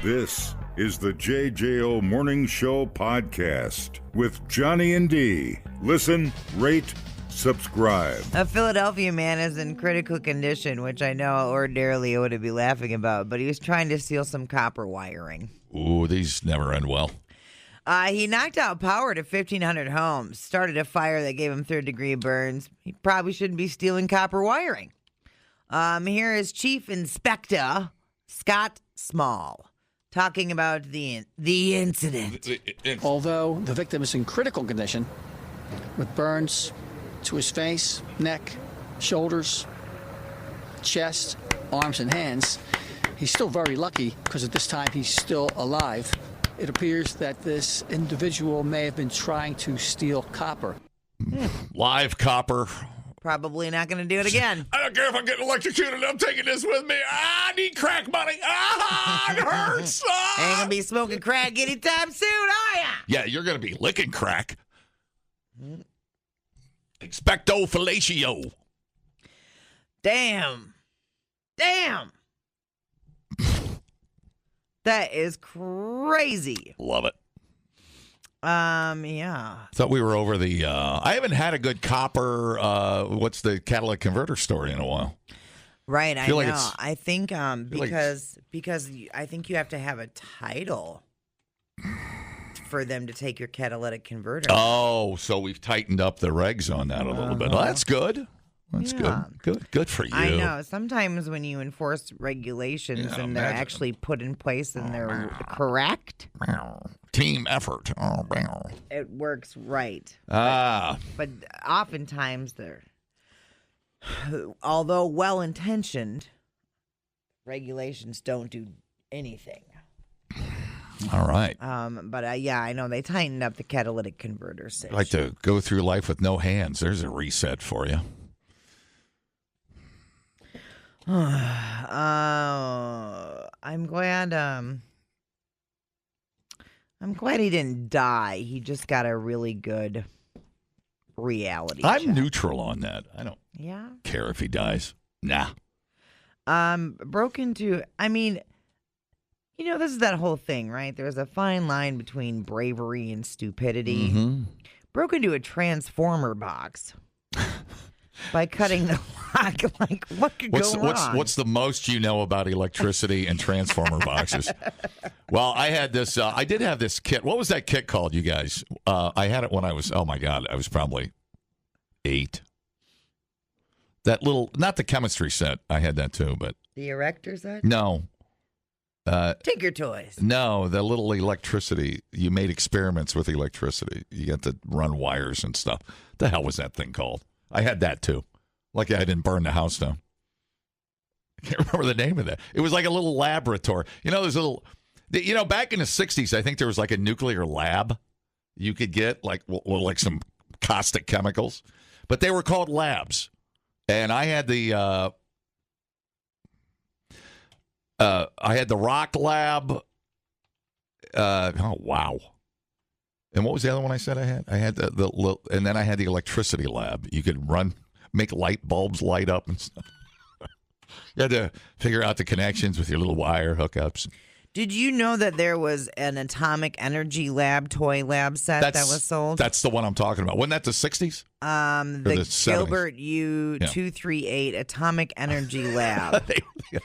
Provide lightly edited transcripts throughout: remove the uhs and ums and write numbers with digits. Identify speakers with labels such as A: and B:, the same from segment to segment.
A: This is the JJO Morning Show podcast with Johnny and D. Listen, rate, subscribe.
B: A Philadelphia man is in critical condition, which I know ordinarily I would be laughing about, but he was trying to steal some copper wiring.
C: Ooh, these never end well.
B: He knocked out power to 1,500 homes, started a fire that gave him third-degree burns. He probably shouldn't be stealing copper wiring. Here is Chief Inspector Scott Small talking about the incident.
D: Although the victim is in critical condition with burns to his face, neck, shoulders, chest, arms, and hands, he's still very lucky because at this time he's still alive. It appears that this individual may have been trying to steal copper.
C: Live copper.
B: Probably not going to do it again.
C: I don't care if I'm getting electrocuted. I'm taking this with me. I need crack money. It hurts.
B: Ain't going to be smoking crack anytime soon, are ya?
C: Yeah, you're going to be licking crack. Expecto fellatio.
B: Damn. That is crazy.
C: Love it.
B: Yeah.
C: Thought we were over the. I haven't had a good copper. What's the catalytic converter story in a while?
B: Right, I
C: feel
B: know.
C: like
B: I think because I think you have to have a title for them to take your catalytic converter.
C: Oh, so we've tightened up the regs on that a little bit. Well, that's good. That's good for you.
B: I know. Sometimes when you enforce regulations and they're actually put in place and they're correct,
C: team effort.
B: it works right. But oftentimes they're, although well-intentioned, regulations don't do anything.
C: All right.
B: But yeah, I know they tightened up the catalytic converter sitch.
C: Like to go through life with no hands. There's a reset for you.
B: I'm glad he didn't die. He just got a really good reality check.
C: I'm neutral on that. I don't care if he dies. Nah.
B: Broke into, I mean, this is that whole thing, right? There's a fine line between bravery and stupidity.
C: Mm-hmm.
B: Broke into a transformer box by cutting the lock. Like, what could go wrong?
C: What's the most you know about electricity and transformer boxes? Well, I had this. I did have this kit. What was that kit called, you guys? I had it when I was. Oh my God, I was probably 8. That little, not the chemistry set. I had that too, but
B: the erector set?
C: No.
B: Tinker Toys.
C: No, the little electricity. You made experiments with electricity. You got to run wires and stuff. The hell was that thing called? I had that too. Lucky I didn't burn the house down. I can't remember the name of that. It was like a little laboratory. There's a little. Back in the 60s, I think there was like a nuclear lab you could get, like some caustic chemicals, but they were called labs. And I had the rock lab. Oh wow! And what was the other one I said I had? I had the and then I had the electricity lab. You could make light bulbs light up and stuff. You had to figure out the connections with your little wire hookups.
B: Did you know that there was an atomic energy lab, toy lab set that was sold?
C: That's the one I'm talking about. Wasn't that the 60s?
B: The Gilbert U238 Atomic Energy Lab. It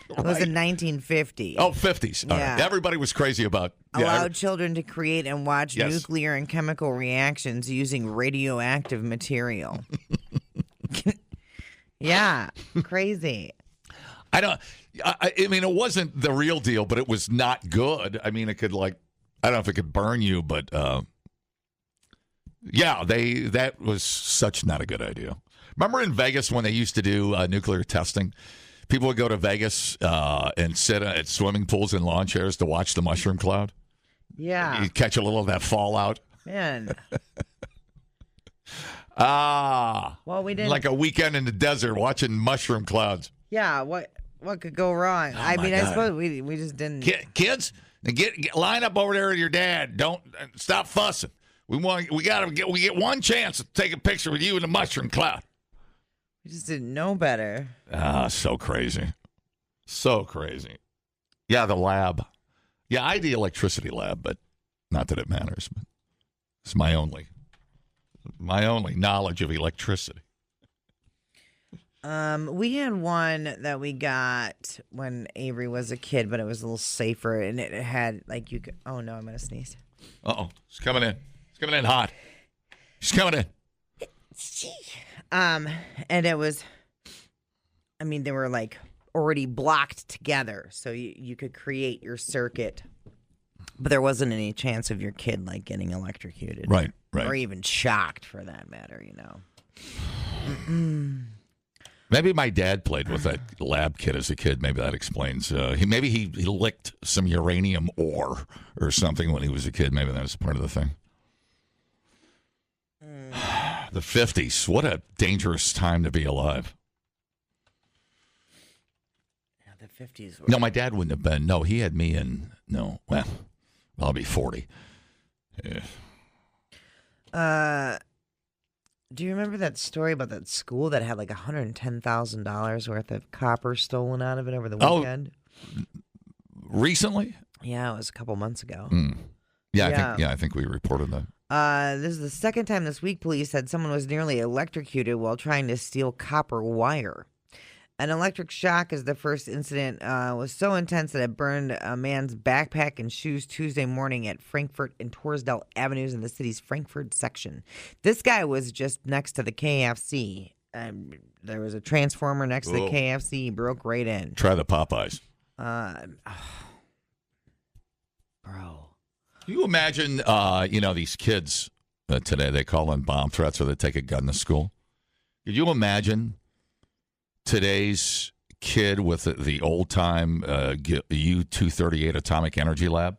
B: was in 1950.
C: Oh, 50s.
B: Yeah.
C: Right. Everybody was crazy about...
B: Allowed children to create and watch nuclear and chemical reactions using radioactive material. Yeah, crazy.
C: I mean, it wasn't the real deal, but it was not good. I mean, it could I don't know if it could burn you, but that was such not a good idea. Remember in Vegas when they used to do nuclear testing? People would go to Vegas and sit at swimming pools and lawn chairs to watch the mushroom cloud.
B: Yeah.
C: You catch a little of that fallout.
B: Man.
C: Well,
B: we didn't.
C: Like a weekend in the desert watching mushroom clouds.
B: Yeah, what could go wrong?
C: Oh,
B: I suppose we just didn't.
C: Kids, get line up over there with your dad. Don't stop fussing. We get one chance to take a picture with you in the mushroom cloud.
B: We just didn't know better.
C: So crazy. So crazy. Yeah, the lab. Yeah, I had the electricity lab, but not that it matters. But it's my only knowledge of electricity.
B: We had one that we got when Avery was a kid, but it was a little safer, and it had like you could. Oh no, I'm gonna sneeze.
C: Uh-oh, it's coming in. It's coming in hot. She's coming in.
B: And it was. I mean, they were like already blocked together, so you could create your circuit, but there wasn't any chance of your kid like getting electrocuted,
C: Right.
B: or even shocked for that matter.
C: Maybe my dad played with that lab kit as a kid. Maybe that explains. Maybe he licked some uranium ore or something when he was a kid. Maybe that was part of the thing. The 50s. What a dangerous time to be alive.
B: Yeah, the 50s.
C: No, my dad wouldn't have been. No, he had me in. No, well, I'll be 40.
B: Yeah. Do you remember that story about that school that had like $110,000 worth of copper stolen out of it over the weekend?
C: Recently?
B: Yeah, it was a couple months ago.
C: Yeah, I think we reported that.
B: This is the second time this week police said someone was nearly electrocuted while trying to steal copper wire. An electric shock is the first incident was so intense that it burned a man's backpack and shoes Tuesday morning at Frankfurt and Torresdale Avenues in the city's Frankfurt section. This guy was just next to the KFC. There was a transformer next to the KFC. He broke right in.
C: Try the Popeyes.
B: Bro.
C: Can you imagine, these kids today, they call in bomb threats or they take a gun to school? Could you imagine today's kid with the old-time U-238 atomic energy lab?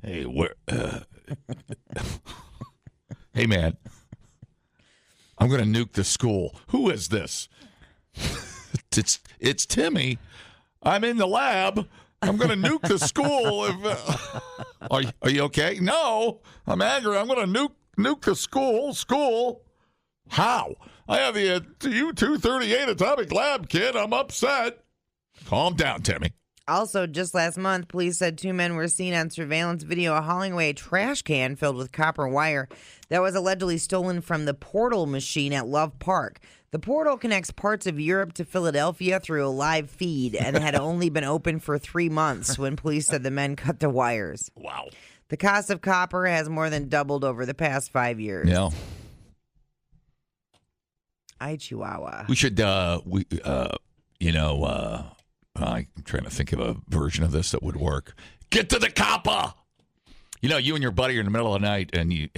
C: Hey, hey, man, I'm going to nuke the school. Who is this? It's Timmy. I'm in the lab. I'm going to nuke the school. Are you okay? No, I'm angry. I'm going to nuke the school. School? How? I have the U-238 atomic lab, kid. I'm upset. Calm down, Timmy.
B: Also, just last month, police said two men were seen on surveillance video hauling away a trash can filled with copper wire that was allegedly stolen from the portal machine at Love Park. The portal connects parts of Europe to Philadelphia through a live feed and had only been open for 3 months when police said the men cut the wires.
C: Wow.
B: The cost of copper has more than doubled over the past 5 years.
C: Yeah.
B: Ay, Chihuahua.
C: We should, I'm trying to think of a version of this that would work. Get to the copper. You and your buddy are in the middle of the night, and you're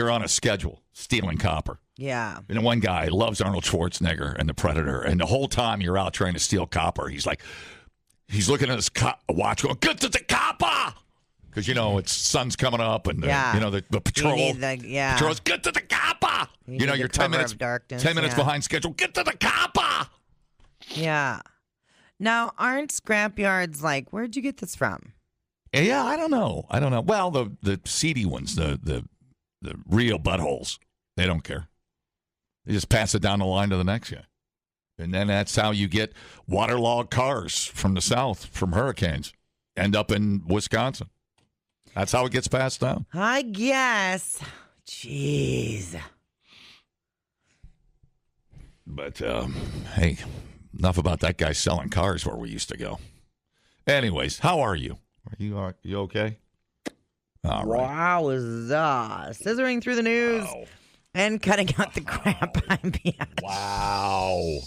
C: on a schedule stealing copper.
B: Yeah.
C: And one guy loves Arnold Schwarzenegger and the Predator, and the whole time you're out trying to steal copper, he's looking at his watch, going, "Get to the copper," because it's sun's coming up, and the patrol. Patrols, get to the copper. You're 10 minutes behind schedule. Get to the copper.
B: Yeah. Now, aren't scrapyards like, where'd you get this from?
C: Yeah, I don't know. Well, the seedy ones, the real buttholes, they don't care. They just pass it down the line to the next guy. And then that's how you get waterlogged cars from the south, from hurricanes, end up in Wisconsin. That's how it gets passed down.
B: I guess. Jeez.
C: But, hey, enough about that guy selling cars where we used to go. Anyways, how are you? Are you okay? All right.
B: Wowza. Scissoring through the news and cutting out the crap I'm behind.
C: Wow.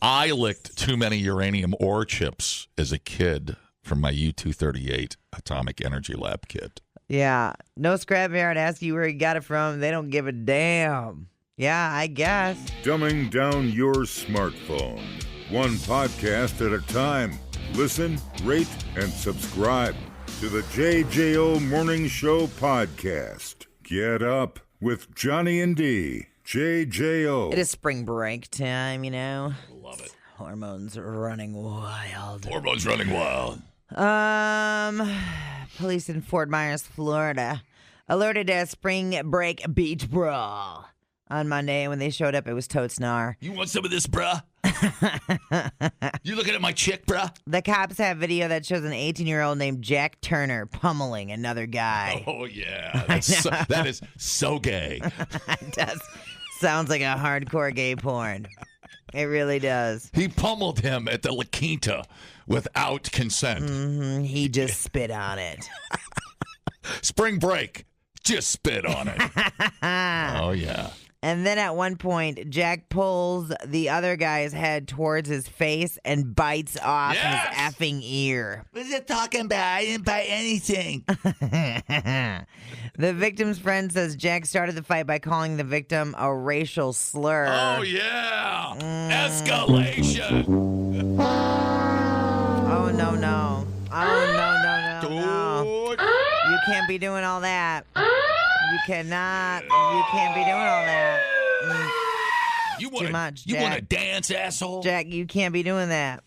C: I licked too many uranium ore chips as a kid from my U-238 atomic energy lab kit.
B: Yeah. No scrapyard asks you where you got it from. They don't give a damn. Yeah, I guess.
A: Dumbing down your smartphone. One podcast at a time. Listen, rate, and subscribe to the JJO Morning Show podcast. Get up with Johnny and D. JJO.
B: It is spring break time,
C: Love it.
B: Hormones running wild. Police in Fort Myers, Florida, alerted a spring break beach brawl. On Monday, when they showed up, it was totes gnar.
C: You want some of this, bruh? You looking at my chick, bruh?
B: The cops have video that shows an 18-year-old named Jack Turner pummeling another guy.
C: Oh, yeah. That is so gay.
B: It does. Sounds like a hardcore gay porn. It really does.
C: He pummeled him at the La Quinta without consent.
B: He just spit on it.
C: Spring break. Just spit on it. Oh, yeah.
B: And then at one point, Jack pulls the other guy's head towards his face and bites off his effing ear.
C: What's it talking about? I didn't bite anything.
B: The victim's friend says Jack started the fight by calling the victim a racial slur.
C: Oh, yeah. Escalation.
B: Oh, no. Oh, no. You can't be doing all that. You cannot. You can't be doing all that.
C: You
B: Too much,
C: You want to
B: Jack.
C: dance, asshole?
B: Jack, you can't be doing that.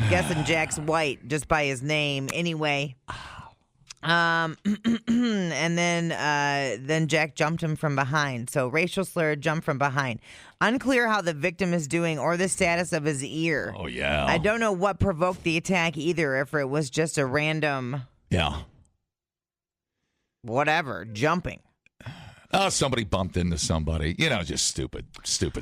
B: Guessing Jack's white just by his name. Anyway. And then Jack jumped him from behind. So racial slur, jump from behind. Unclear how the victim is doing or the status of his ear.
C: Oh, yeah.
B: I don't know what provoked the attack either, if it was just a random whatever, jumping.
C: Oh, somebody bumped into somebody. You know, just stupid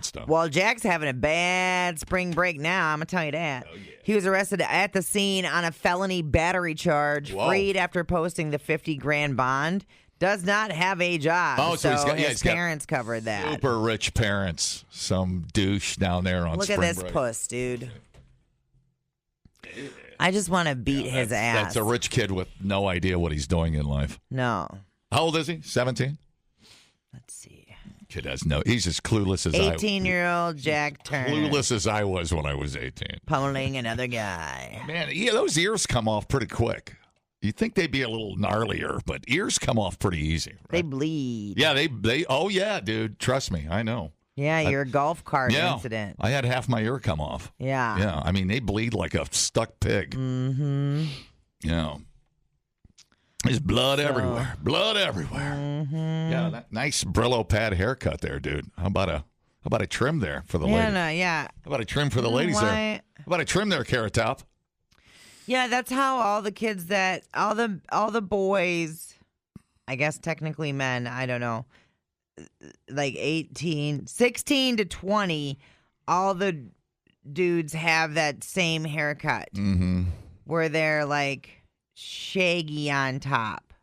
C: stuff.
B: Well, Jack's having a bad spring break now, I'm going to tell you that.
C: Oh, yeah.
B: He was arrested at the scene on a felony battery charge, freed after posting the $50,000 bond. Does not have a job.
C: Oh, so
B: his parents covered that.
C: Super rich parents. Some douche down there on
B: Look
C: spring
B: at this
C: break.
B: puss, dude. I just want to beat his ass.
C: That's a rich kid with no idea what he's doing in life.
B: No.
C: How old is he? 17?
B: Let's see.
C: Kid has no. He's as clueless as
B: 18-year-old Jack Turner.
C: Clueless as I was when I was 18.
B: Pummeling another guy.
C: Man, yeah, those ears come off pretty quick. You'd think they'd be a little gnarlier, but ears come off pretty easy. Right?
B: They bleed.
C: Yeah, they. Oh yeah, dude. Trust me, I know.
B: Yeah, your golf cart incident.
C: I had half my ear come off.
B: Yeah.
C: Yeah, I mean they bleed like a stuck pig.
B: Mm-hmm.
C: Yeah. There's blood everywhere. Blood everywhere.
B: Mm-hmm.
C: Yeah, that nice Brillo pad haircut there, dude. How about a trim there for the ladies?
B: Yeah.
C: How about a trim for the ladies there? How about a trim there, Carrot Top?
B: Yeah, that's how all the kids that all the boys, I guess technically men, I don't know, like 16 to 20, all the dudes have that same haircut.
C: Mm-hmm.
B: Where they're like shaggy on top.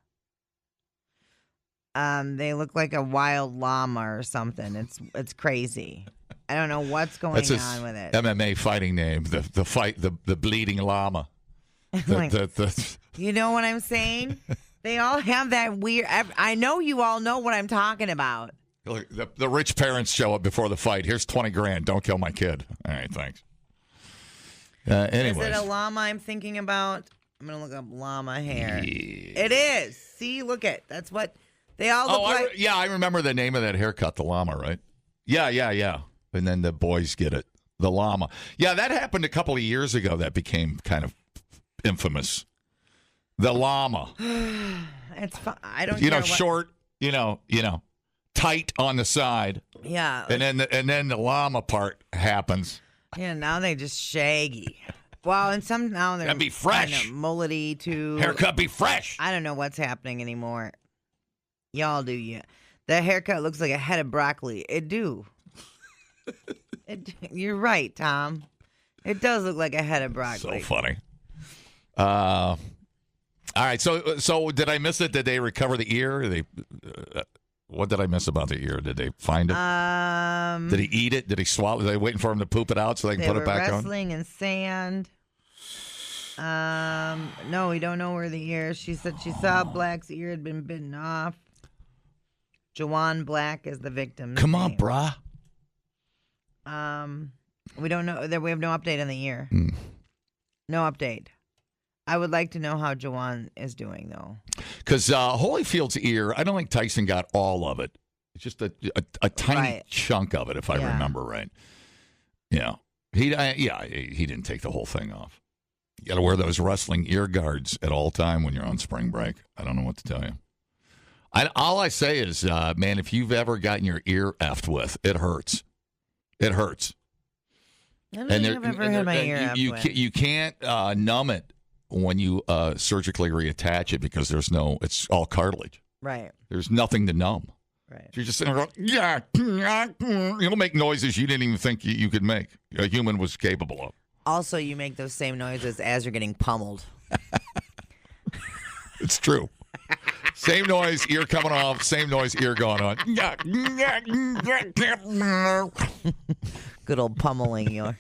B: They look like a wild llama or something. It's crazy. I don't know what's going on with it.
C: MMA fighting name, the bleeding llama.
B: You know what I'm saying? They all have that weird. I know you all know what I'm talking about.
C: Look, the rich parents show up before the fight. Here's $20,000. Don't kill my kid. All right, thanks. Anyways.
B: Is it a llama I'm thinking about? I'm gonna look up llama hair.
C: Yeah.
B: It is. See, look at that's what they all look like.
C: I remember the name of that haircut, the llama, right? Yeah. And then the boys get it, the llama. Yeah, that happened a couple of years ago. That became kind of infamous. The llama.
B: It's fun. I don't.
C: You know, short. You know, tight on the side.
B: Yeah.
C: And then the llama part happens.
B: Yeah. Now they just shaggy. Well, and some now they're
C: That'd be fresh.
B: Kind of mullety too.
C: Haircut be fresh.
B: I don't know what's happening anymore. Y'all do you? The haircut looks like a head of broccoli. It do. You're right, Tom. It does look like a head of broccoli.
C: So funny. All right. So did I miss it? Did they recover the ear? What did I miss about the ear? Did they find it? Did he eat it? Did he swallow? Are they waiting for him to poop it out so they can put it back on?
B: They were wrestling in sand. No, we don't know where the ear. She said she saw Black's ear had been bitten off. Jawan Black is the victim.
C: Come on, brah.
B: We don't know. We have no update on the ear. No update. I would like to know how Jawan is doing, though.
C: Because Holyfield's ear, I don't think Tyson got all of it. It's just a tiny chunk of it, if I remember right. Yeah. He didn't take the whole thing off. You got to wear those wrestling ear guards at all time when you're on spring break. I don't know what to tell you. All I say is, man, if you've ever gotten your ear effed with, it hurts. It hurts.
B: don't think I've ever had my ear up.
C: You can't numb it when you surgically reattach it because it's all cartilage.
B: Right.
C: There's nothing to numb.
B: Right.
C: You're just sitting there going, you'll make noises you didn't even think you could make. A human was capable of.
B: Also, you make those same noises as you're getting pummeled.
C: It's true. Same noise, ear coming off. Same noise, ear going on.
B: Good old pummeling. You're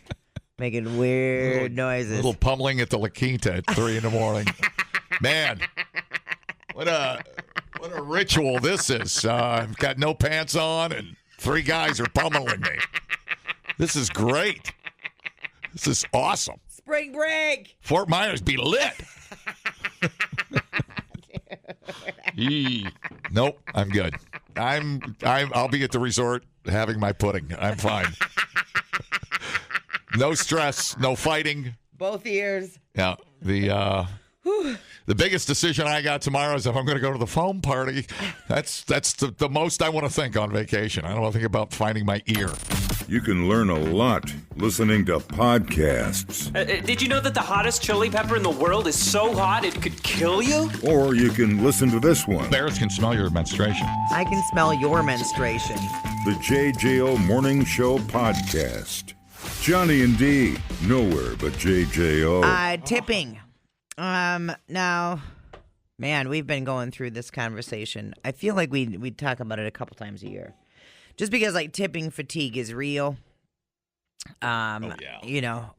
B: making weird noises.
C: Little pummeling at the La Quinta at 3 a.m. Man, what a ritual this is. I've got no pants on, and 3 guys are pummeling me. This is great. This is awesome.
B: Spring break.
C: Fort Myers be lit. Nope, I'm good. I'll be at the resort having my pudding. I'm fine. No stress, no fighting.
B: Both ears.
C: Yeah. The biggest decision I got tomorrow is if I'm going to go to the foam party. That's the most I want to think on vacation. I don't want to think about finding my ear.
A: You can learn a lot listening to podcasts.
E: Did you know that the hottest chili pepper in the world is so hot it could kill you?
A: Or you can listen to this one.
C: Bears can smell your menstruation.
B: I can smell your menstruation.
A: The JJO Morning Show Podcast. Johnny and D, nowhere but JJO.
B: Tipping. Now, man, we've been going through this conversation. I feel like we talk about it a couple times a year. Just because, like, tipping fatigue is real. You know,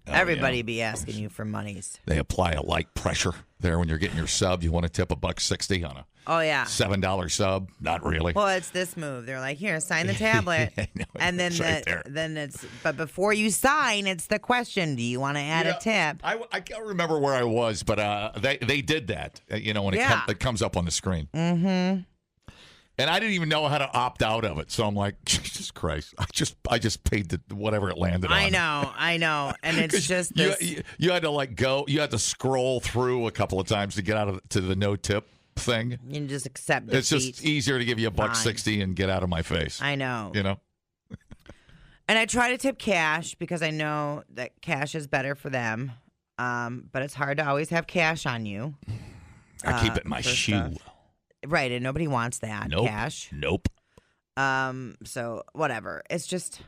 B: everybody be asking you for monies.
C: They apply a light pressure there when you're getting your sub. You want to tip $1.60 on a $7 sub? Not really.
B: Well, it's this move. They're like, here, sign the tablet. And then but before you sign, it's the question, do you want to add a tip?
C: I can't remember where I was, but they did that, when it comes up on the screen.
B: Mm-hmm.
C: And I didn't even know how to opt out of it. So I'm like, Jesus Christ. I just paid whatever it landed on.
B: I know. And it's just this.
C: You had to you had to scroll through a couple of times to get out to the no tip thing.
B: You can just accept defeat.
C: It's just easier to give you $1.60 and get out of my face.
B: I know.
C: And
B: I try to tip cash because I know that cash is better for them. But it's hard to always have cash on you.
C: I keep it in my shoe.
B: Stuff. Right, and nobody wants that cash.
C: Nope.
B: So whatever. It's just,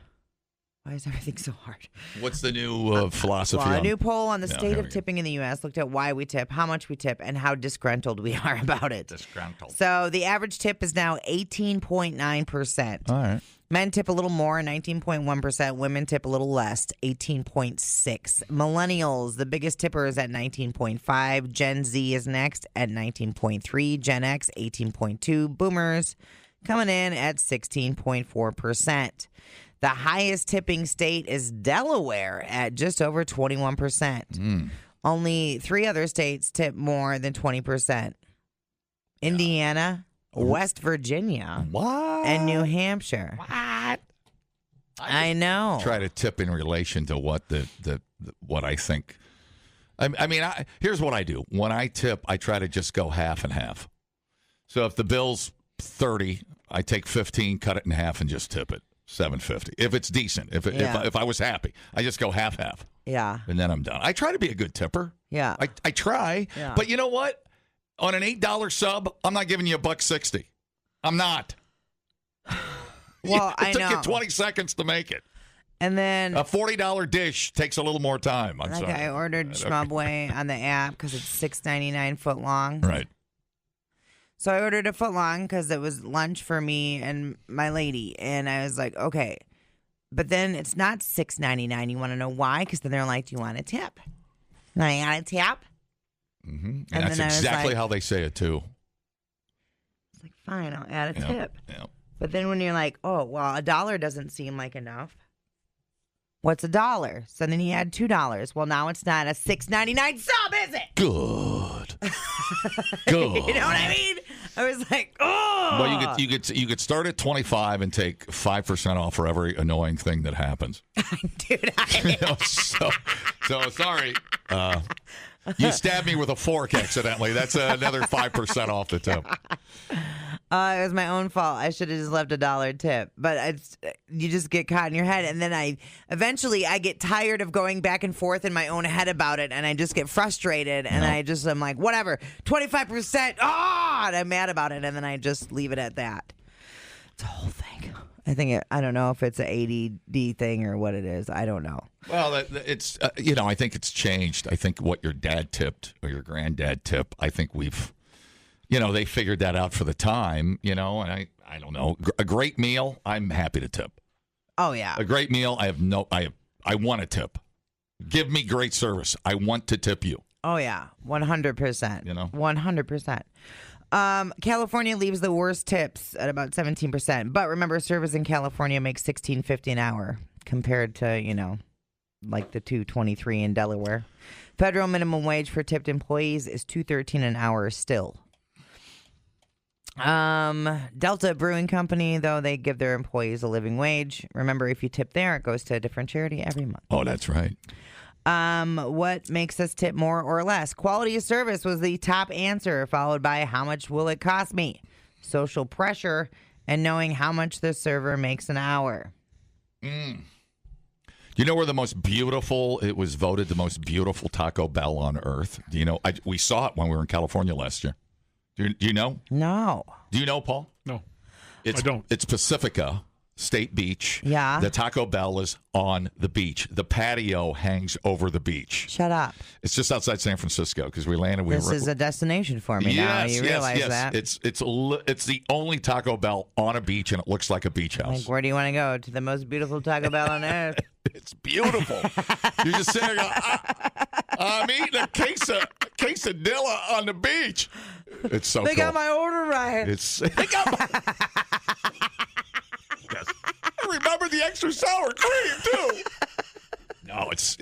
B: why is everything so hard?
C: What's the new philosophy?
B: Well, a new poll on the state of tipping in the U.S. looked at why we tip, how much we tip, and how disgruntled we are about it.
C: Disgruntled. So
B: the average tip is now 18.9%.
C: All right.
B: Men tip a little more, 19.1%. Women tip a little less, 18.6%. Millennials, the biggest tipper is at 19.5%. Gen Z is next at 19.3%. Gen X, 18.2%. Boomers coming in at 16.4%. The highest tipping state is Delaware at just over 21%. Only 3 other states tip more than 20%. Indiana, West Virginia, and New Hampshire.
C: What?
B: I know.
C: Try to tip in relation to what what I think. I mean, here's what I do. When I tip, I try to just go half and half. So if the bill's $30, I take 15, cut it in half, and just tip it $7.50. If it's decent, if I was happy, I just go half.
B: Yeah.
C: And then I'm done. I try to be a good tipper.
B: Yeah.
C: I try.
B: Yeah.
C: But you know what? On an $8 sub, I'm not giving you $1.60. I'm not.
B: Well,
C: it took you 20 seconds to make it.
B: And then
C: a $40 dish takes a little more time. I'm sorry.
B: I ordered Schmubway on the app because it's $6.99 foot long.
C: Right.
B: So I ordered a foot long because it was lunch for me and my lady, and I was like, okay, but then it's not $6.99. You want to know why? Because then they're like, do you want a tip? And I got a tip.
C: Mm-hmm. And that's exactly how they say it too.
B: It's like, fine, I'll add a tip.
C: Yep.
B: But then when you're like, oh, well, $1 doesn't seem like enough. What's $1? So then he had $2. Well, now it's not a $6.99 sub, is it?
C: Good. Good.
B: You know what I mean? I was like, oh.
C: Well, you could start at 25 and take 5% off for every annoying thing that happens.
B: Dude,
C: so sorry. You stabbed me with a fork accidentally. That's another 5% off the tip.
B: It was my own fault. I should have just left $1 tip. But you just get caught in your head. And then eventually I get tired of going back and forth in my own head about it. And I just get frustrated. And I'm like, whatever, 25%. And I'm mad about it. And then I just leave it at that. It's a whole thing. I don't know if it's an ADD thing or what it is. I don't know.
C: Well, it's, I think it's changed. I think what your dad tipped or your granddad tipped, I think we've, they figured that out for the time, and I don't know. A great meal, I'm happy to tip.
B: Oh, yeah.
C: A great meal, I want to tip. Give me great service. I want to tip you.
B: Oh, yeah. 100%. 100%. California leaves the worst tips at about 17%. But remember, service in California makes $16.50 an hour compared to, like the $2.23 in Delaware. Federal minimum wage for tipped employees is $2.13 an hour still. Delta Brewing Company, though, they give their employees a living wage. Remember, if you tip there, it goes to a different charity every month.
C: Oh, that's right.
B: What makes us tip more or less? Quality of service was the top answer, followed by how much will it cost me? Social pressure and knowing how much the server makes an hour.
C: You know where it was voted the most beautiful Taco Bell on earth? Do you know? We saw it when we were in California last year. Do you know?
B: No.
C: Do you know, Paul?
F: No, I don't.
C: It's Pacifica State Beach.
B: Yeah.
C: The Taco Bell is on the beach. The patio hangs over the beach.
B: Shut up.
C: It's just outside San Francisco because we landed.
B: This is a destination for me now. You realize that?
C: It's the only Taco Bell on a beach, and it looks like a beach house.
B: Like, where do you want to go? To the most beautiful Taco Bell on earth.
C: It's beautiful. You just sit there and go, I'm eating a quesadilla on the beach. It's so
B: They
C: cool.
B: got my order right.
C: They got my... Yes. I remember the extra sour cream, too. No, it's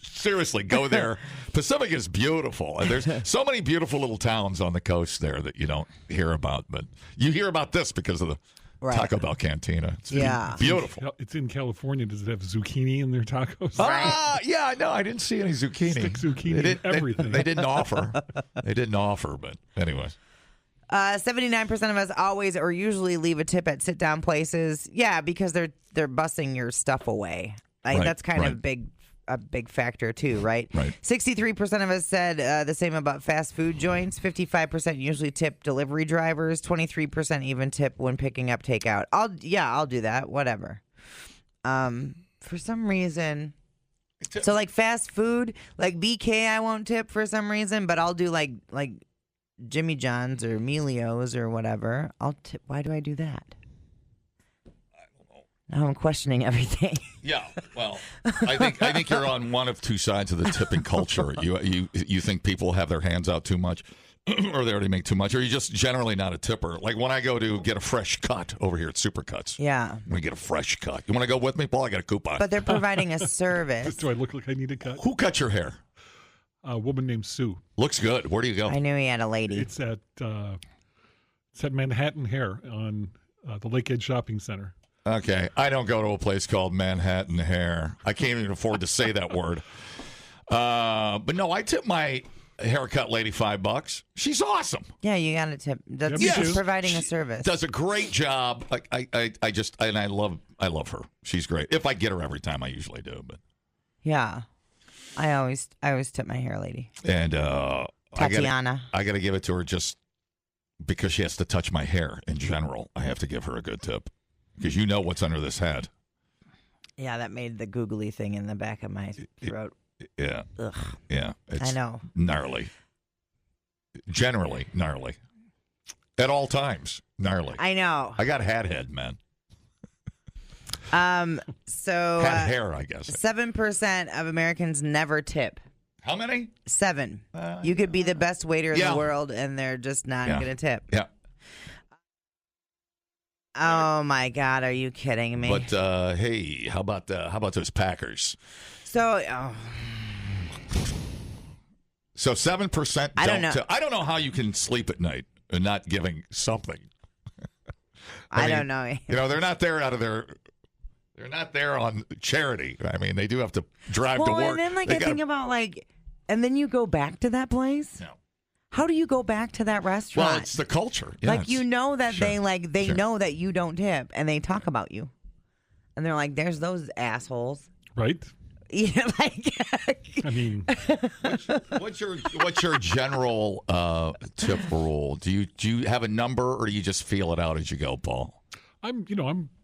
C: seriously, go there. Pacific is beautiful. And there's so many beautiful little towns on the coast there that you don't hear about. But you hear about this because of the Taco Bell Cantina. It's beautiful.
F: It's in California. Does it have zucchini in their tacos?
C: Yeah, no, I didn't see any zucchini.
F: Stick zucchini, everything.
C: They didn't offer. But anyway.
B: 79% of us always or usually leave a tip at sit-down places. Yeah, because they're bussing your stuff away. That's kind of a big factor too, right?
C: Right.
B: 63% of us said the same about fast food joints. 55% usually tip delivery drivers. 23% even tip when picking up takeout. I'll do that. Whatever. For some reason. So like fast food, like BK, I won't tip for some reason, but I'll do like Jimmy John's or Emilio's or whatever. I'll tip. Why do I do that? Now I'm questioning everything.
C: Yeah, well, I think you're on one of two sides of the tipping culture. You think people have their hands out too much, or they already make too much, or you're just generally not a tipper. Like when I go to get a fresh cut over here at Supercuts.
B: Yeah.
C: We get a fresh cut. You want to go with me, Paul? I got a coupon.
B: But they're providing a service.
F: Do I look like I need a cut?
C: Who cut your hair?
F: A woman named Sue.
C: Looks good. Where do you go?
B: I knew he had a lady.
F: It's at Manhattan Hair on the Lake Edge Shopping Center.
C: Okay. I don't go to a place called Manhattan Hair. I can't even afford to say that word. But no, I tip my haircut lady $5. She's awesome.
B: Yeah, you got to tip. That's
F: Yes.
B: providing a service.
C: Does a great job. I love her. She's great. If I get her every time, I usually do. But
B: yeah, I always tip my hair lady.
C: And
B: Tatiana.
C: I got to give it to her just because she has to touch my hair in general. I have to give her a good tip because you know what's under this head.
B: Yeah, that made the googly thing in the back of my throat.
C: Yeah.
B: Ugh.
C: Yeah.
B: I know.
C: Gnarly. Generally gnarly. At all times, gnarly.
B: I know.
C: I got hat head, man.
B: So
C: Hat hair, I guess.
B: 7% of Americans never tip.
C: How many?
B: 7. You could be the best waiter in the world, and they're just not going to tip.
C: Yeah.
B: Oh my God, are you kidding me?
C: But hey, how about those Packers?
B: So
C: 7%
B: I don't know.
C: I don't know how you can sleep at night and not giving something.
B: I don't know.
C: You know, they're not there they're not there on charity. I mean, they do have to drive to work.
B: And then I think about and then you go back to that place.
C: No.
B: How do you go back to that restaurant?
C: Well, it's the culture. Yeah,
B: like, you know that
C: sure,
B: they
C: sure.
B: know that you don't tip, and they talk about you, and they're like, "There's those assholes."
F: Right?
B: Yeah, like.
F: I mean,
C: What's your general tip rule? Do you have a number, or do you just feel it out as you go, Paul?
F: I'm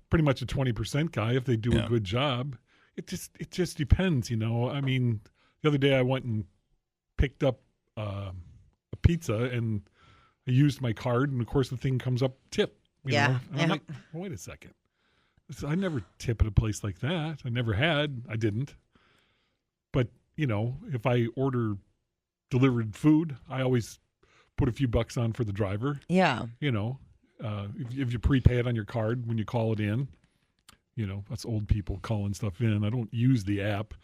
F: pretty much a 20% guy if they do a good job. It just depends, I mean, the other day I went and picked up a pizza, and I used my card, and of course the thing comes up tip. You know? And I'm like, well, wait a second. I never tip at a place like that. I never had. I didn't. But, if I order delivered food, I always put a few bucks on for the driver.
B: Yeah.
F: If you prepay it on your card when you call it in, that's old people calling stuff in. I don't use the app.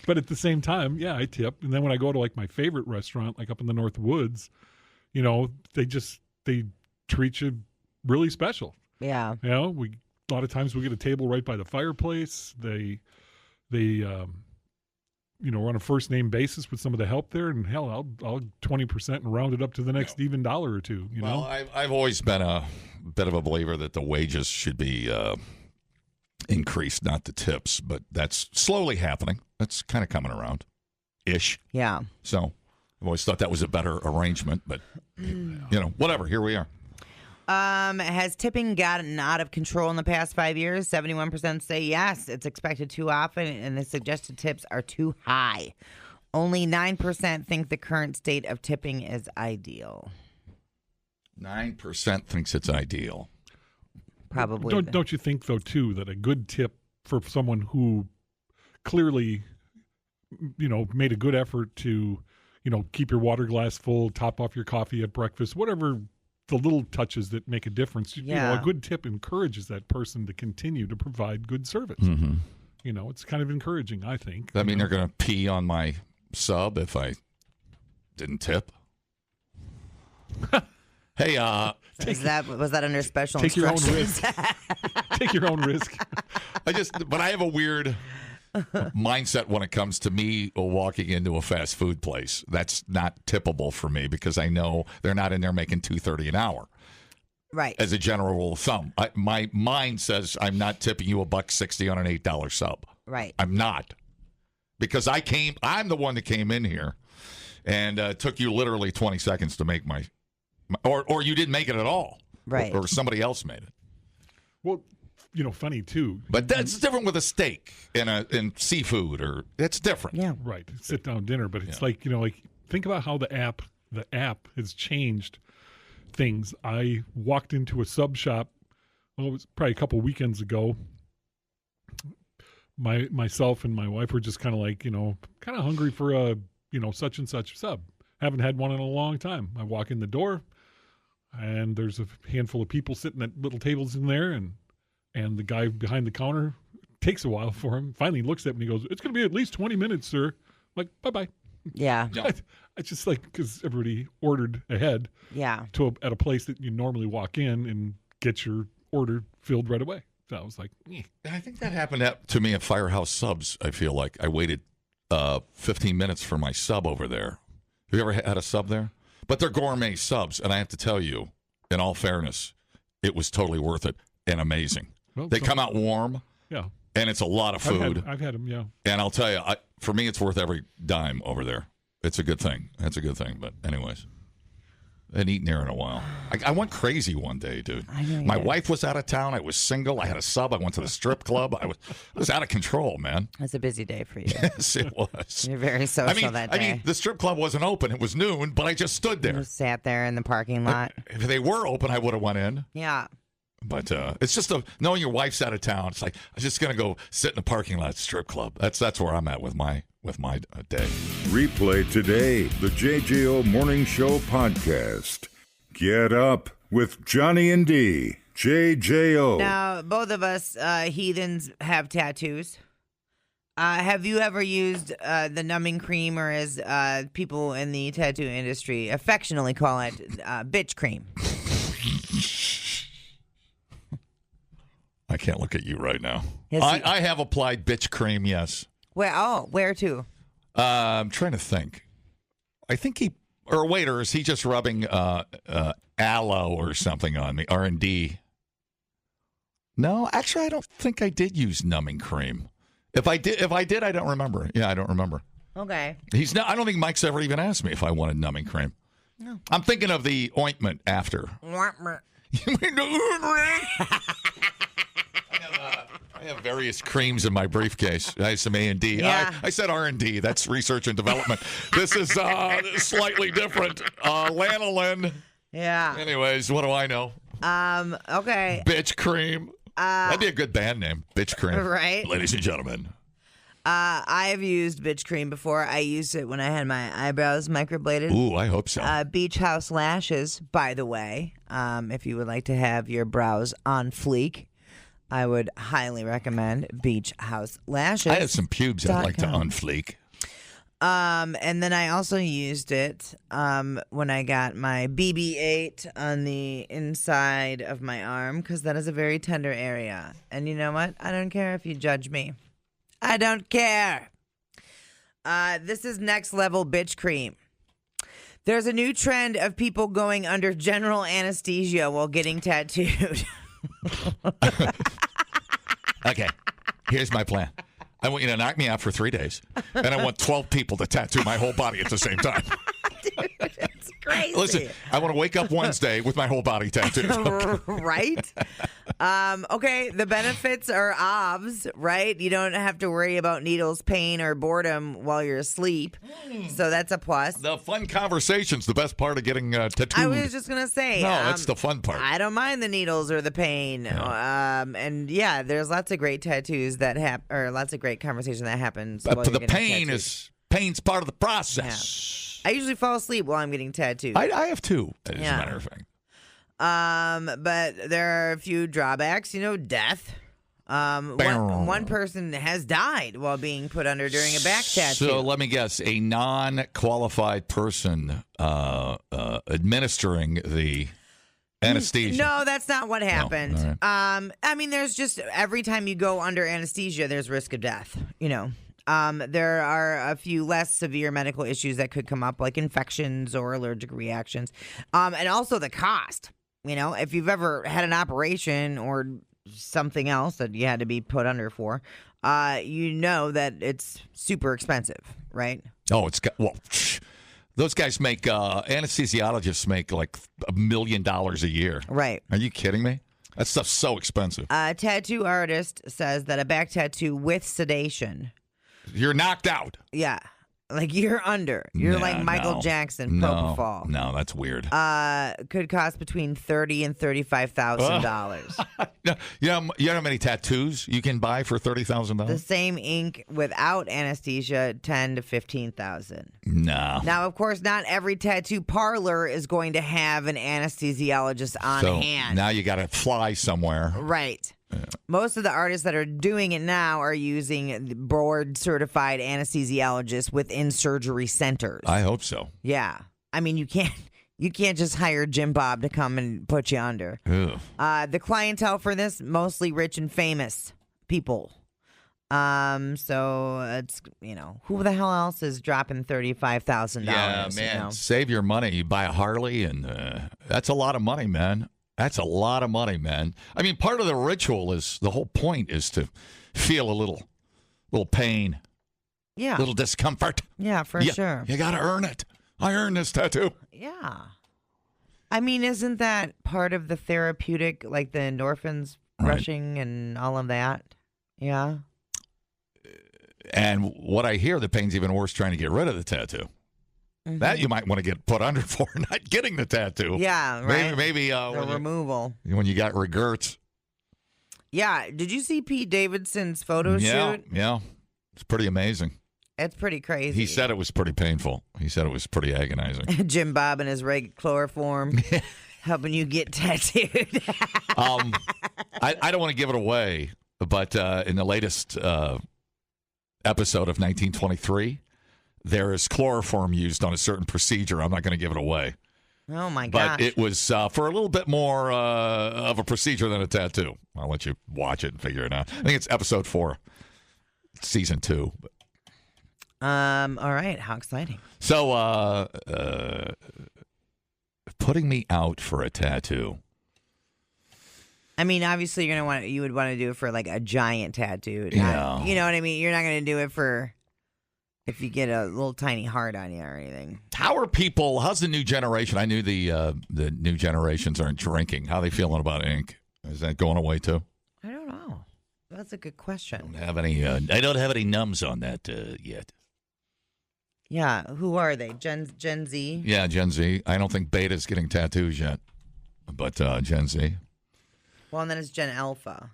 F: But at the same time, yeah, I tip. And then when I go to like my favorite restaurant, like up in the North Woods, they treat you really special.
B: Yeah.
F: A lot of times we get a table right by the fireplace. They we're on a first name basis with some of the help there, and hell, I'll 20% and round it up to the next even dollar or two.
C: Well, I've always been a bit of a believer that the wages should be increased, not the tips, but that's slowly happening. That's kind of coming around, ish.
B: Yeah.
C: So I've always thought that was a better arrangement, but whatever. Here we are.
B: Has tipping gotten out of control in the past 5 years? 71% say yes, it's expected too often, and the suggested tips are too high. Only 9% think the current state of tipping is ideal.
C: 9% thinks it's ideal.
B: Probably.
F: Don't you think, though, too, that a good tip for someone who clearly, made a good effort to, keep your water glass full, top off your coffee at breakfast, whatever the little touches that make a difference. A good tip encourages that person to continue to provide good service.
C: Mm-hmm.
F: It's kind of encouraging, I think.
C: That mean they're going to pee on my sub if I didn't tip? Hey,
B: was that under special
F: take your own
B: instructions?
F: risk. Take your own risk.
C: But I have a weird mindset when it comes to me walking into a fast food place. That's not tippable for me because I know they're not in there making $2.30 an hour.
B: Right.
C: As a general rule of thumb, my mind says I'm not tipping you $1.60 on an $8 sub.
B: Right.
C: I'm not, because I'm the one that came in here, and took you literally 20 seconds to make my or you didn't make it at all.
B: Right.
C: Or somebody else made it.
F: Well, funny too.
C: But that's different with a steak and seafood, or it's different.
B: Yeah.
F: Right. Sit down dinner, but it's like think about how the app has changed things. I walked into a sub shop, it was probably a couple weekends ago. Myself and my wife were just kind of hungry for a, such and such sub. Haven't had one in a long time. I walk in the door, and there's a handful of people sitting at little tables in there, and the guy behind the counter, takes a while for him. Finally looks at me and he goes, "It's going to be at least 20 minutes, sir." I'm like, bye-bye.
B: Yeah.
F: I just because everybody ordered ahead.
B: Yeah.
F: At a place that you normally walk in and get your order filled right away. So I was like,
C: I think that happened to me at Firehouse Subs. I feel like I waited 15 minutes for my sub over there. Have you ever had a sub there? But they're gourmet subs, and I have to tell you, in all fairness, it was totally worth it and amazing.
F: Well,
C: they come out warm,
F: yeah,
C: and it's a lot of food.
F: I've had them, yeah.
C: And I'll tell you, for me, it's worth every dime over there. It's a good thing. That's a good thing. But anyways, I hadn't eaten there in a while. I went crazy one day, dude. My wife was out of town. I was single. I had a sub. I went to the strip club. I was out of control, man.
B: It's a busy day for you.
C: Yes, it was.
B: You're very social that day.
C: I mean, the strip club wasn't open. It was noon, but I just stood there.
B: You sat there in the parking lot.
C: If they were open, I would have went in.
B: Yeah.
C: But it's just knowing your wife's out of town. It's like I'm just gonna go sit in the parking lot strip club. That's where I'm at with my day.
A: Replay today the JJO Morning Show podcast. Get up with Johnny and D. JJO.
B: Now, both of us heathens have tattoos. Have you ever used the numbing cream, or as people in the tattoo industry affectionately call it, bitch cream?
C: I can't look at you right now.
B: Yes,
C: I have applied bitch cream, yes.
B: Where to?
C: I'm trying to think. I think he Or wait, or is he just rubbing aloe or something on me? R&D. No, actually, I don't think I did use numbing cream. If I did, I don't remember. Yeah, I don't remember.
B: Okay.
C: I don't think Mike's ever even asked me if I wanted numbing cream. No. I'm thinking of the ointment after. I have various creams in my briefcase. I have some A&D.
B: Yeah.
C: I said R&D. That's research and development. This is slightly different. Lanolin.
B: Yeah.
C: Anyways, what do I know?
B: Okay.
C: Bitch cream. That'd be a good band name. Bitch cream.
B: Right.
C: Ladies and gentlemen.
B: I have used bitch cream before. I used it when I had my eyebrows microbladed.
C: Ooh, I hope so.
B: Beach House lashes, by the way. If you would like to have your brows on fleek, I would highly recommend Beach House lashes.
C: I have some pubes I'd like to unfleek.
B: And then I also used it when I got my BB-8 on the inside of my arm because that is a very tender area. And you know what? I don't care if you judge me. I don't care. This is next level bitch cream. There's a new trend of people going under general anesthesia while getting tattooed.
C: Okay, here's my plan. I want you to knock me out for 3 days, and I want 12 people to tattoo my whole body at the same time.
B: Dude, it's crazy.
C: Listen, I want to wake up Wednesday with my whole body tattooed.
B: Right? Okay, the benefits are obs, right? You don't have to worry about needles, pain, or boredom while you're asleep. So that's a plus.
C: The fun conversation's the best part of getting tattooed.
B: I was just going to say.
C: No, that's the fun part.
B: I don't mind the needles or the pain.
C: Yeah.
B: And yeah, there's lots of great tattoos that happen, or lots of great conversation that happens.
C: But the pain's part of the process.
B: Yeah. I usually fall asleep while I'm getting tattooed.
C: I have too, as a matter of fact.
B: But there are a few drawbacks. Death. One person has died while being put under during a back tattoo.
C: So let me guess, a non-qualified person administering the anesthesia.
B: No, that's not what happened.
C: No. All right.
B: I mean, there's just every time you go under anesthesia, there's risk of death. There are a few less severe medical issues that could come up, like infections or allergic reactions, and also the cost. If you've ever had an operation or something else that you had to be put under for, you know that it's super expensive, right?
C: Oh, those guys make anesthesiologists make like $1 million a year.
B: Right.
C: Are you kidding me? That stuff's so expensive.
B: A tattoo artist says that a back tattoo with sedation.
C: You're knocked out.
B: Yeah. Like you're under. You're like Michael Jackson, propofol.
C: No, that's weird.
B: Could cost between $30,000 and $35,000.
C: You know how many tattoos you can buy for $30,000?
B: The same ink without anesthesia, $10,000 to $15,000.
C: No.
B: Now, of course, not every tattoo parlor is going to have an anesthesiologist on hand.
C: Now you got to fly somewhere.
B: Right. Most of the artists that are doing it now are using board-certified anesthesiologists within surgery centers.
C: I hope so.
B: Yeah. I mean, you can't just hire Jim Bob to come and put you under. The clientele for this, mostly rich and famous people. So it's, who the hell else is dropping $35,000?
C: Yeah, man. Save your money. You buy a Harley, and that's a lot of money, man. That's a lot of money, man. I mean, part of the ritual is, the whole point is to feel a little pain.
B: Yeah.
C: A little discomfort.
B: Yeah, for sure.
C: You got to earn it. I earned this tattoo.
B: Yeah. I mean, isn't that part of the therapeutic, like the endorphins rushing and all of that? Yeah.
C: And what I hear, the pain's even worse trying to get rid of the tattoo. Mm-hmm. That you might want to get put under for, not getting the tattoo.
B: Yeah, right.
C: Maybe
B: the removal.
C: When you got regrets.
B: Yeah. Did you see Pete Davidson's photo shoot?
C: Yeah. It's pretty amazing.
B: It's pretty crazy.
C: He said it was pretty painful. He said it was pretty agonizing.
B: Jim Bob in his regular chloroform helping you get tattooed.
C: I don't want to give it away, but in the latest episode of 1923, there is chloroform used on a certain procedure. I'm not going to give it away.
B: Oh, my gosh.
C: But it was for a little bit more of a procedure than a tattoo. I'll let you watch it and figure it out. I think it's episode 4, season 2.
B: All right. How exciting.
C: So, putting me out for a tattoo.
B: I mean, obviously, you would want to do it for like a giant tattoo.
C: Yeah.
B: You know what I mean? You're not going to do it for if you get a little tiny heart on you or anything.
C: How's the new generation? I knew the new generations aren't drinking. How are they feeling about ink? Is that going away too?
B: I don't know. That's a good question.
C: I don't have any numbs on that yet.
B: Yeah. Who are they? Gen Z?
C: Yeah, Gen Z. I don't think Beta's getting tattoos yet, but Gen Z.
B: Well, and then it's Gen Alpha.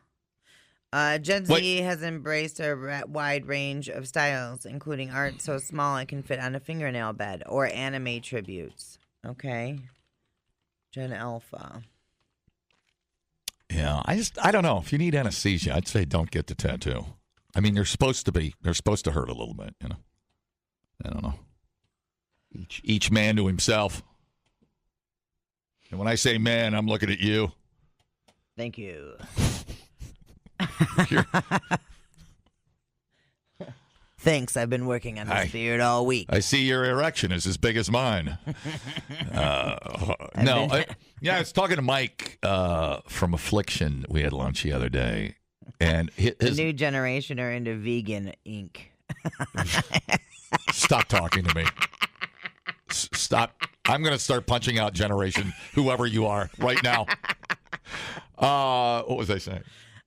B: Gen Z has embraced a wide range of styles, including art so small it can fit on a fingernail bed or anime tributes. Okay. Gen Alpha.
C: Yeah, I don't know. If you need anesthesia, I'd say don't get the tattoo. I mean, they're supposed to hurt a little bit, you know. I don't know. Each man to himself. And when I say man, I'm looking at you.
B: Thank you. Thanks. I've been working on this beard all week.
C: I see your erection is as big as mine. I was talking to Mike from Affliction. We had lunch the other day, and
B: the new generation are into vegan ink.
C: Stop talking to me. Stop. I'm going to start punching out generation, whoever you are, right now. What was I saying?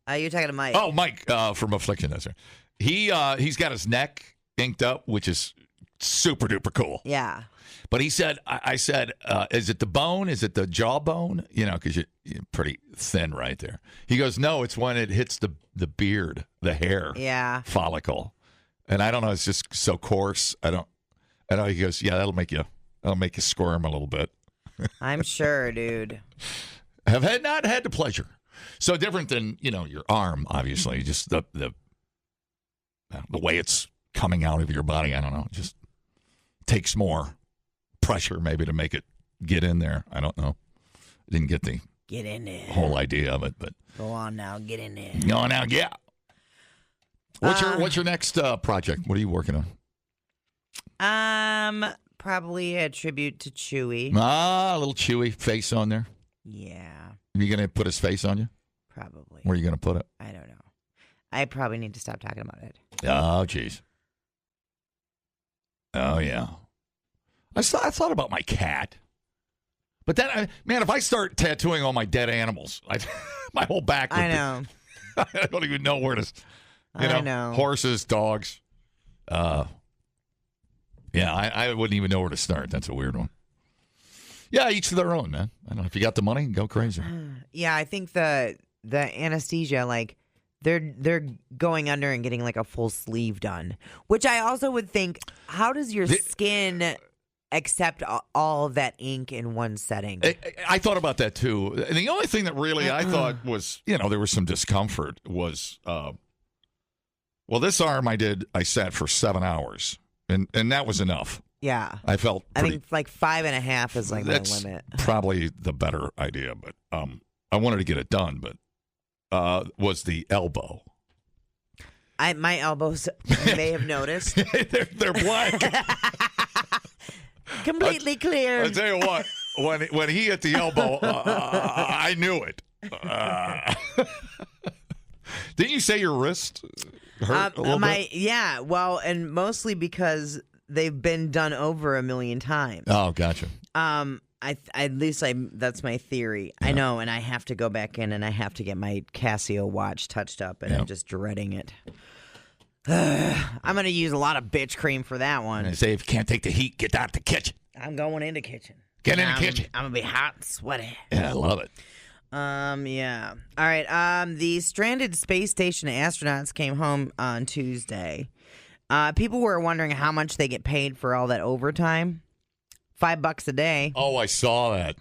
B: You're talking to Mike.
C: Oh, Mike from Affliction. That's right. He's got his neck inked up, which is super duper cool.
B: Yeah.
C: But he said, I said, is it the bone? Is it the jawbone? You know, because you're pretty thin right there. He goes, no, it's when it hits the beard, the hair follicle. And I don't know, it's just so coarse. I know. He goes, yeah, that'll make you squirm a little bit.
B: I'm sure, dude.
C: Not had the pleasure. So different than, your arm, obviously. Just the way it's coming out of your body. I don't know. It just takes more pressure maybe to make it get in there. I don't know. Didn't get the
B: get in there
C: whole idea of it, but
B: go on now, get in there.
C: Go on now, yeah. What's your next project? What are you working
B: on? Probably a tribute to Chewy.
C: A little Chewy face on there.
B: Yeah.
C: Are you gonna put his face on you?
B: Probably.
C: Where are you gonna put it?
B: I don't know. I probably need to stop talking about it.
C: Oh, jeez. Oh, yeah. I thought about my cat. But then, if I start tattooing all my dead animals, my whole back would
B: know.
C: I don't even know where to,
B: I know.
C: Horses, dogs. I wouldn't even know where to start. That's a weird one. Yeah, each to their own, man. I don't know. If you got the money, go crazy.
B: Yeah, I think the anesthesia, like, they're going under and getting like a full sleeve done, which I also would think, how does your skin accept all of that ink in one setting?
C: I thought about that too. And the only thing that really I thought was, there was some discomfort was, this arm I sat for 7 hours and that was enough.
B: Yeah.
C: I felt
B: I think like 5.5 is like my limit.
C: Probably the better idea, but I wanted to get it done, but was the elbow.
B: My elbows, you may have noticed.
C: they're blank.
B: Completely clear.
C: I'll tell you what, when he hit the elbow, I knew it. Didn't you say your wrist hurt a little bit?
B: Yeah, well, and mostly because they've been done over 1 million times.
C: Oh, gotcha.
B: That's my theory. Yeah. I know, and I have to go back in and I have to get my Casio watch touched up, and I'm just dreading it. I'm going to use a lot of bitch cream for that one.
C: I say, if you can't take the heat, get out the kitchen.
B: I'm going in the kitchen.
C: Get in the kitchen.
B: I'm going to be hot and sweaty.
C: Yeah, I love it.
B: Yeah. All right. The stranded space station astronauts came home on Tuesday. People were wondering how much they get paid for all that overtime. $5 a day.
C: Oh, I saw that.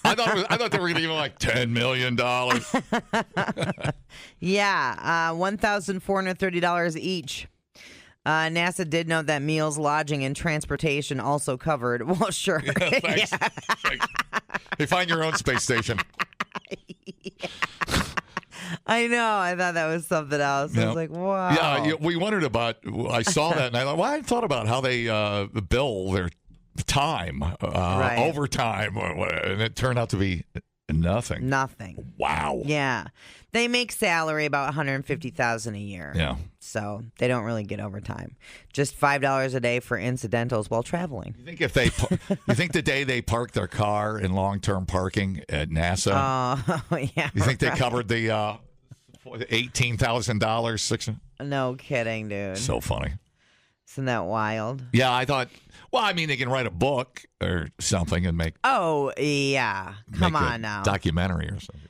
C: I thought they were going to give him like $10 million.
B: Yeah, $1,430 each. NASA did note that meals, lodging, and transportation also covered. Well, sure.
C: Yeah, thanks. Yeah. Thanks. Hey, find your own space station.
B: I know. I thought that was something else. I was like, wow.
C: Yeah, we wondered about. I saw that, and I thought, well, I thought about how they bill their time, overtime, and it turned out to be nothing.
B: Nothing.
C: Wow.
B: Yeah, they make salary about $150,000 a year.
C: Yeah.
B: So they don't really get overtime. Just $5 a day for incidentals while traveling.
C: You think you think the day they park their car in long-term parking at NASA?
B: Oh, yeah.
C: You think they covered the $18,000?
B: No kidding, dude.
C: So funny.
B: Isn't that wild?
C: Yeah, I thought. Well, I mean, they can write a book or something and make.
B: Oh yeah, come on now.
C: Documentary or something.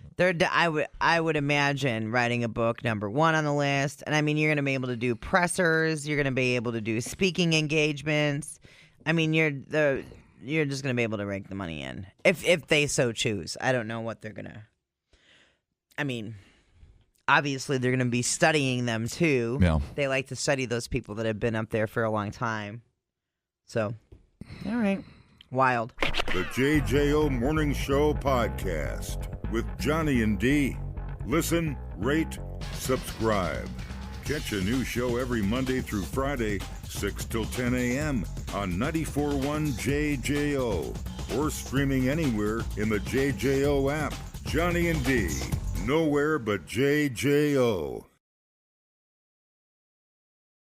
B: I would imagine writing a book, number one on the list, and I mean you're going to be able to do pressers, you're going to be able to do speaking engagements. I mean you're just going to be able to rake the money in if they so choose. I don't know what they're gonna. I mean, obviously they're going to be studying them too.
C: Yeah,
B: they like to study those people that have been up there for a long time. So, all right, wild.
A: The JJO Morning Show podcast with Johnny and D. Listen, rate, subscribe. Catch a new show every Monday through Friday, 6 till 10 a.m. on 94.1 JJO or streaming anywhere in the JJO app. Johnny and D, nowhere but JJO.